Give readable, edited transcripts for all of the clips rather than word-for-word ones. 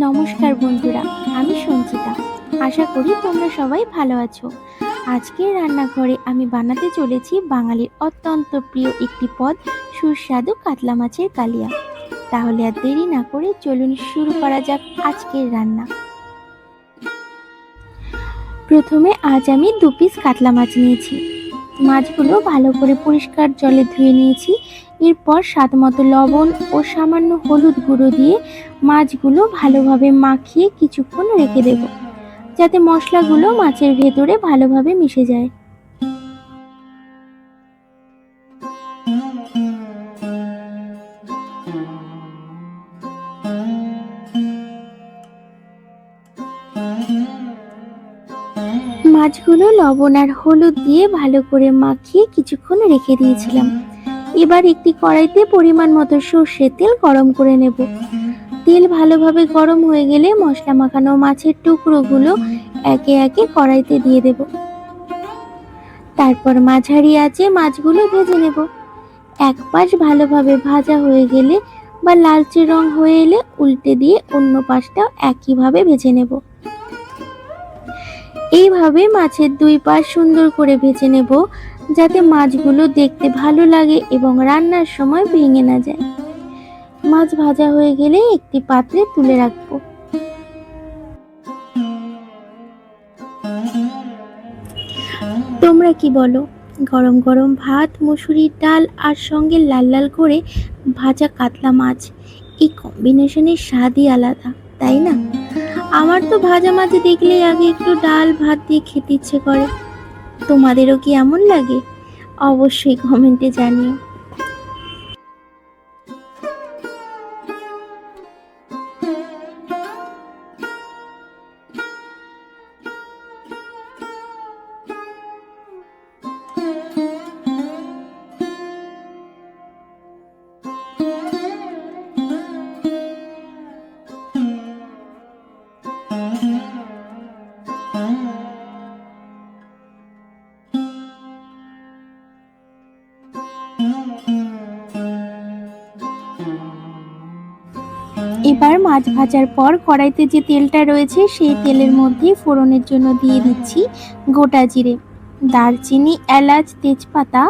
নমস্কার বন্ধুরা, আমি সঞ্চিতা। আশা করি তোমরা সবাই ভালো আছো। আজকের রান্নাঘরে আমি বানাতে চলেছি বাঙালির অত্যন্ত প্রিয় একটি পদ, সুস্বাদু কাতলা মাছের কালিয়া। তাহলে আর দেরি না করে চলুন শুরু করা যাক আজকের রান্না। প্রথমে আজ আমি 2 পিস কাতলা মাছ নিয়েছি। মাছগুলো ভালো করে পরিষ্কার জলে ধুয়ে নিয়েছি। এরপর স্বাদমতো লবণ ও সামান্য হলুদ গুঁড়ো দিয়ে মাছগুলো ভালোভাবে মাখিয়ে কিছুক্ষণ রেখে দেব, যাতে মশলাগুলো মাছের ভেতরে ভালোভাবে মিশে যায়। মাছগুলো লবণ আর হলুদ দিয়ে ভালো করে মাখিয়ে কিছুক্ষণ রেখে দিয়েছিলাম। এবার একটি কড়াইতে পরিমাণ মতো সর্ষের তেল গরম করে নেব। তেল ভালোভাবে গরম হয়ে গেলে মশলা মাখানো মাছের টুকরোগুলো একে একে কড়াইতে দিয়ে দেব। তারপর মাঝারি আঁচে মাছগুলো ভেজে নেব। এক পাশ ভালোভাবে ভাজা হয়ে গেলে বা লালচে রং হয়ে এলে উল্টে দিয়ে অন্য পাশটাও একইভাবে ভেজে নেব। এইভাবে মাছের 2 পাশ সুন্দর করে ভেজে নেব, যাতে মাছগুলো দেখতে ভালো লাগে এবং রান্নার সময় ভেঙে না যায়। মাছ ভাজা হয়ে গেলে একটি পাত্রে তুলে রাখবো। তোমরা কি বলো? গরম গরম ভাত, মসুরির ডাল আর সঙ্গে লাল লাল করে ভাজা কাতলা মাছ, এই কম্বিনেশনের স্বাদই আলাদা, তাই না? আমার তো ভাজা মাছ দেখলেই আগে একটু ডাল ভাত দিয়ে খেতে ইচ্ছে করে। তোমাদেরও কি এমন লাগে? অবশ্যই কমেন্টে জানিও। এবার মাছ ভাজার পর কড়াইতে যে তেলটা রয়েছে সেই তেলের মধ্যে ফোড়নের জন্য দিয়ে দিচ্ছি গোটা জিরে, দারচিনি, এলাচ, তেজপাতা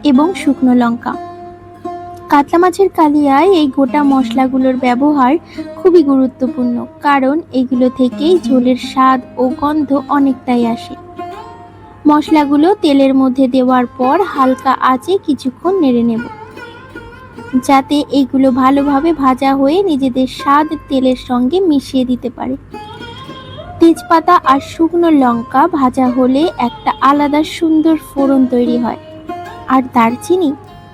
এবং শুকনো লঙ্কা। কাতলা মাছের কালিয়ায় এই গোটা মশলাগুলোর ব্যবহার খুবই গুরুত্বপূর্ণ, কারণ এগুলো থেকেই ঝোলের স্বাদ ও গন্ধ অনেকটাই আসে। মশলাগুলো তেলের মধ্যে দেওয়ার পর হালকা আঁচে কিছুক্ষণ নেড়ে নেব, যাতে এইগুলো ভালোভাবে ভাজা হয়ে নিজেদের স্বাদ তেলের সঙ্গে মিশিয়ে দিতে পারে। তেজপাতা আর শুকনো লঙ্কা ভাজা হলে একটা আলাদা সুন্দর ফোড়ন তৈরি হয়, আর দারচিনি,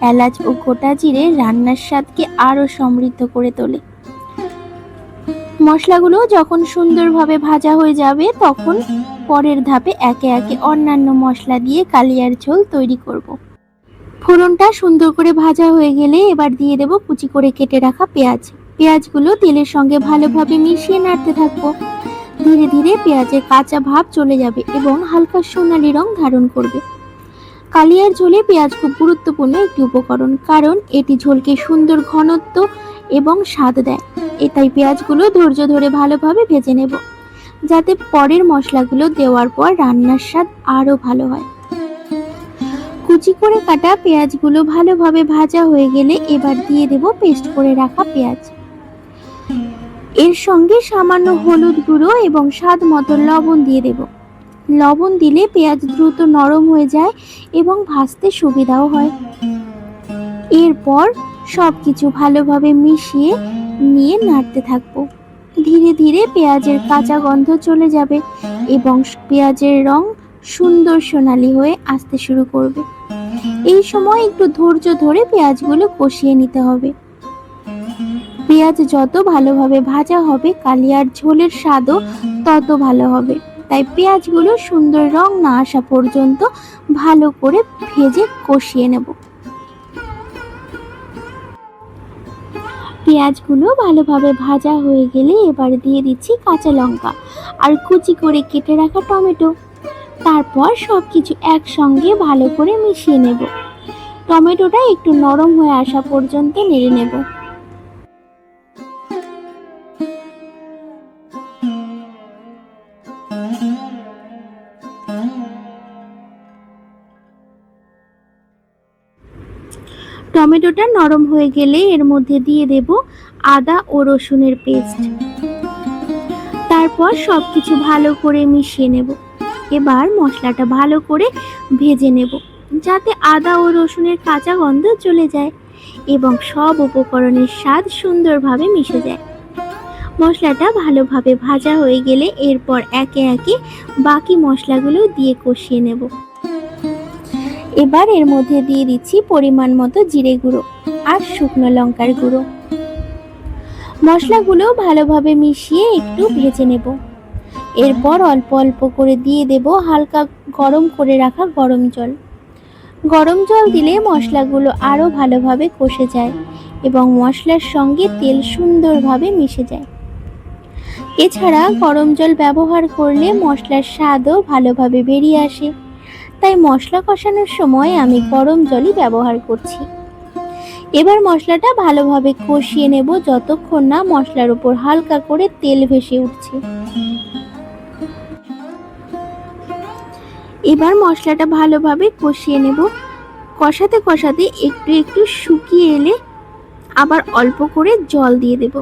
এলাচ ও গোটা জিরে রান্নার স্বাদকে আরো সমৃদ্ধ করে তোলে। মশলাগুলো যখন সুন্দরভাবে ভাজা হয়ে যাবে, তখন পরের ধাপে একে একে অন্যান্য মশলা দিয়ে কালিয়ার ঝোল তৈরি করব। ফোড়নটা সুন্দর করে ভাজা হয়ে গেলে এবার দিয়ে দেব কুচি করে কেটে রাখা পেঁয়াজ। পেঁয়াজগুলো তেলের সঙ্গে ভালোভাবে মিশিয়ে নাড়তে থাকবো। ধীরে ধীরে পেঁয়াজের কাঁচা ভাব চলে যাবে এবং হালকা সোনালী রং ধারণ করবে। কালিয়ার ঝোলে পেঁয়াজ খুব গুরুত্বপূর্ণ একটি উপকরণ, কারণ এটি ঝোলকে সুন্দর ঘনত্ব এবং স্বাদ দেয়। তাই পেঁয়াজগুলো ধৈর্য ধরে ভালোভাবে ভেজে নেব, যাতে পরের মশলাগুলো দেওয়ার পর রান্নার স্বাদ আরো ভালো হয়। কুচি করে কাটা পেঁয়াজগুলো ভালোভাবে ভাজা হয়ে গেলে এবার দিয়ে দেব পেস্ট করে রাখা পেঁয়াজ। এর সঙ্গে সামান্য হলুদ গুঁড়ো এবং স্বাদ মতো লবণ দিয়ে দেব। লবণ দিলে পেঁয়াজ দ্রুত নরম হয়ে যায় এবং ভাজতে সুবিধাও হয়। এরপর সবকিছু ভালোভাবে মিশিয়ে নিয়ে নাড়তে থাকবো। ধীরে ধীরে পেঁয়াজের কাঁচা গন্ধ চলে যাবে এবং পেঁয়াজের রং সুন্দর সোনালী হয়ে আসতে শুরু করবে। এই সময় একটু ধৈর্য ধরে পেঁয়াজগুলো কষিয়ে নিতে হবে। পেঁয়াজ যত ভালোভাবে ভাজা হবে, কালিয়ার ঝোলের স্বাদও তত ভালো হবে। তাই পেঁয়াজগুলো সুন্দর রং না আসা পর্যন্ত ভালো করে ভেজে কষিয়ে নেব। পেঁয়াজগুলো ভালোভাবে ভাজা হয়ে গেলে এবার দিয়ে দিচ্ছি কাঁচা লঙ্কা আর কুচি করে কেটে রাখা টমেটো। তারপর সবকিছু একসঙ্গে ভালো করে মিশিয়ে নেব। টমেটোটা একটু নরম হয়ে আসা পর্যন্ত নেড়ে নেব। টমেটোটা নরম হয়ে গেলে এর মধ্যে দিয়ে দেব আদা ও রসুনের পেস্ট। তারপর সবকিছু ভালো করে মিশিয়ে নেব। এবার মশলাটা ভালো করে ভেজে নেব যাতে আদা ও রসুনের কাঁচা গন্ধ চলে যায় এবং সব উপকরণের স্বাদ সুন্দরভাবে মিশে যায়। মশলাটা ভালোভাবে ভাজা হয়ে গেলে এরপর একে একে বাকি মশলাগুলো দিয়ে কষিয়ে নেব। এবার এর মধ্যে দিয়ে দিচ্ছি পরিমাণ মতো জিরে গুঁড়ো আর শুকনো লঙ্কার গুঁড়ো। মশলাগুলো ভালোভাবে মিশিয়ে একটু ভেজে নেব। এরপর অল্প অল্প করে দিয়ে দেব হালকা গরম করে রাখা গরম জল। গরম জল দিলে মশলাগুলো আরও ভালোভাবে কষে যায় এবং মশলার সঙ্গে তেল সুন্দরভাবে মিশে যায়। এছাড়া গরম জল ব্যবহার করলে মশলার স্বাদও ভালোভাবে বেরিয়ে আসে, তাই মশলা কষানোর সময় আমি গরম জলই ব্যবহার করছি। এবার মশলাটা ভালোভাবে কষিয়ে নেব যতক্ষণ না মশলার উপর হালকা করে তেল ভেসে উঠছে। এবার মশলাটা ভালোভাবে কষিয়ে নেব। কষাতে কষাতে একটু একটু শুকিয়ে এলে আবার অল্প করে জল দিয়ে দেব।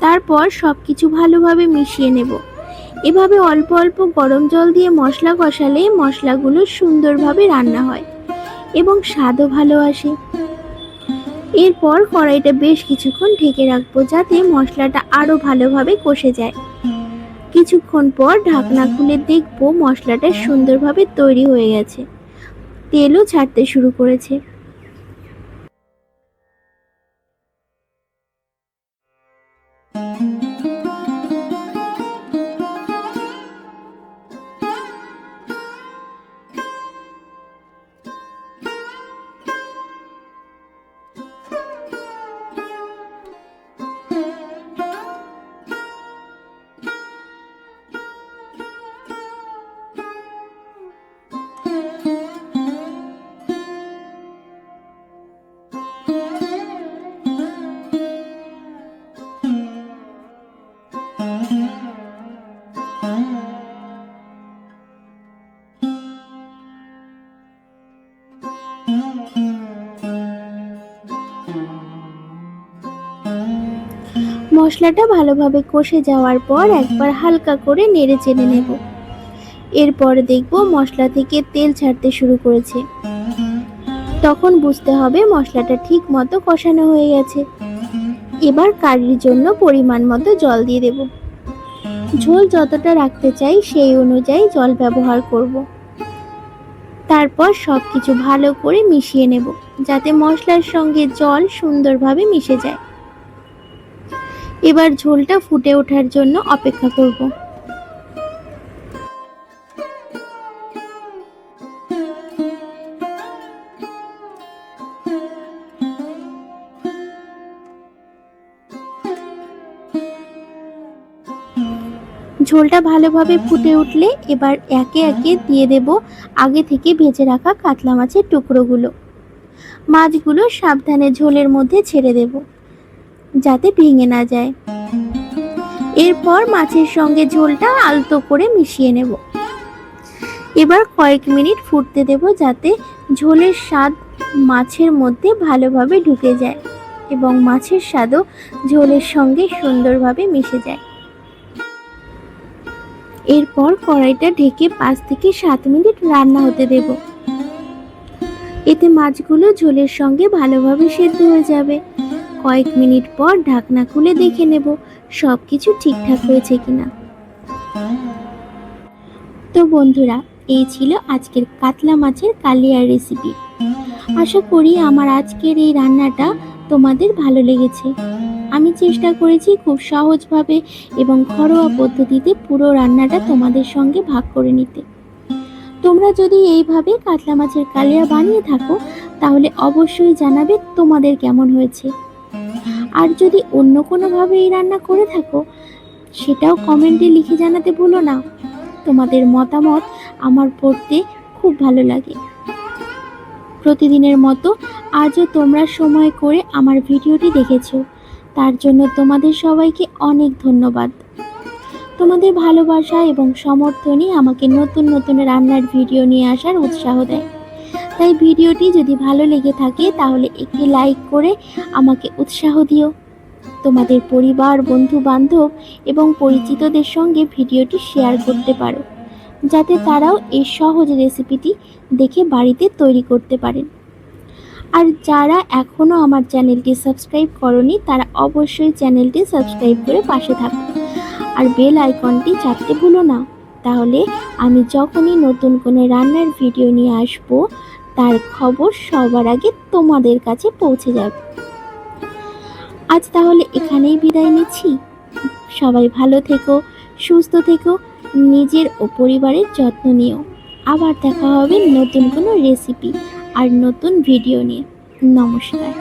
তারপর সবকিছু ভালোভাবে মিশিয়ে নেব। এভাবে অল্প অল্প গরম জল দিয়ে মশলা কষালে মশলাগুলো সুন্দরভাবে রান্না হয় এবং স্বাদও ভালো আসে। এরপর কড়াইটা বেশ কিছুক্ষণ ঢেকে রাখবো যাতে মশলাটা আরো ভালোভাবে কষে যায়। কিছুক্ষণ পর ঢাকনা খুলে দেখবো মশলাটা সুন্দরভাবে তৈরি হয়ে গেছে, তেলও ছাড়তে শুরু করেছে। মশলাটা ভালোভাবে কষে যাওয়ার পর একবার হালকা করে নেড়ে চেড়ে নেব। এরপর দেখব মশলা থেকে তেল ছাড়তে শুরু করেছে। তখন বুঝতে হবে মশলাটা ঠিক মতো কষানো হয়ে গেছে। এবার কারির জন্য পরিমাণ মতো জল দিয়ে দেব। ঝোল যতটা রাখতে চাই সেই অনুযায়ী জল ব্যবহার করব। তারপর সবকিছু ভালো করে মিশিয়ে নেব যাতে মশলার সঙ্গে জল সুন্দরভাবে মিশে যায়। এবার ঝোলটা ফুটে ওঠার জন্য অপেক্ষা করব। ঝোলটা ভালোভাবে ফুটে উঠলে এবার একে একে দিয়ে দেব আগে থেকে ভেজে রাখা কাতলা মাছের টুকরোগুলো। মাছগুলো সাবধানে ঝোলের মধ্যে ছেড়ে দেব যাতে ভেঙে না যায়। এরপর মাছের সঙ্গে ঝোলটা আলতো করে মিশিয়ে নেব। এবার কয়েক মিনিট ফুটতে দেব যাতে ঝোলের স্বাদ মাছের মধ্যে ভালোভাবে ঢুকে যায় এবং মাছের স্বাদও ঝোলের সঙ্গে সুন্দরভাবে মিশে যায়। এরপর কড়াইটা ঢেকে 5 থেকে 7 মিনিট রান্না হতে দেব। এতে মাছগুলো ঝোলের সঙ্গে ভালোভাবে সেদ্ধ হয়ে যাবে। কয়েক মিনিট পর ঢাকনা খুলে দেখে নেব সবকিছু ঠিকঠাক হয়েছে কিনা। তো বন্ধুরা, এই ছিল আজকের কাতলা মাছের কালিয়ার রেসিপি। আশা করি আমার আজকের এই রান্নাটা তোমাদের ভালো লেগেছে। আমি চেষ্টা করেছি খুব সহজভাবে এবং ঘরোয়া পদ্ধতিতে পুরো রান্নাটা তোমাদের সঙ্গে ভাগ করে নিতে। তোমরা যদি এইভাবে কাতলা মাছের কালিয়া বানিয়ে থাকো তাহলে অবশ্যই জানাবে তোমাদের কেমন হয়েছে। আর যদি অন্য কোনোভাবে এই রান্না করে থাকো সেটাও কমেন্টে লিখে জানাতে ভুলো না। তোমাদের মতামত আমার পড়তে খুব ভালো লাগে। প্রতিদিনের মতো আজও তোমরা সময় করে আমার ভিডিওটি দেখেছো, তার জন্য তোমাদের সবাইকে অনেক ধন্যবাদ। তোমাদের ভালোবাসা এবং সমর্থনই আমাকে নতুন নতুন রান্নার ভিডিও নিয়ে আসার উৎসাহ দেয়। তাই ভিডিওটি যদি ভালো লেগে থাকে তাহলে একটি লাইক করে আমাকে উৎসাহ দিও। তোমাদের পরিবার, বন্ধু বান্ধব এবং পরিচিতদের সঙ্গে ভিডিওটি শেয়ার করতে পারো, যাতে তারাও এই সহজ রেসিপিটি দেখে বাড়িতে তৈরি করতে পারেন। আর যারা এখনও আমার চ্যানেলটি সাবস্ক্রাইব করনি তারা অবশ্যই চ্যানেলটি সাবস্ক্রাইব করে পাশে থাকো আর বেল আইকনটি চাপতে ভুলো না। তাহলে আমি যখনই নতুন কোনো রান্নার ভিডিও নিয়ে আসবো তার খবর সবার আগে তোমাদের কাছে পৌঁছে যাবে। আজ তাহলে এখানেই বিদায় নিচ্ছি। সবাই ভালো থেকো, সুস্থ থেকো, নিজের ও পরিবারের যত্ন নিও। আবার দেখা হবে নতুন কোনো রেসিপি আর নতুন ভিডিও নিয়ে। নমস্কার।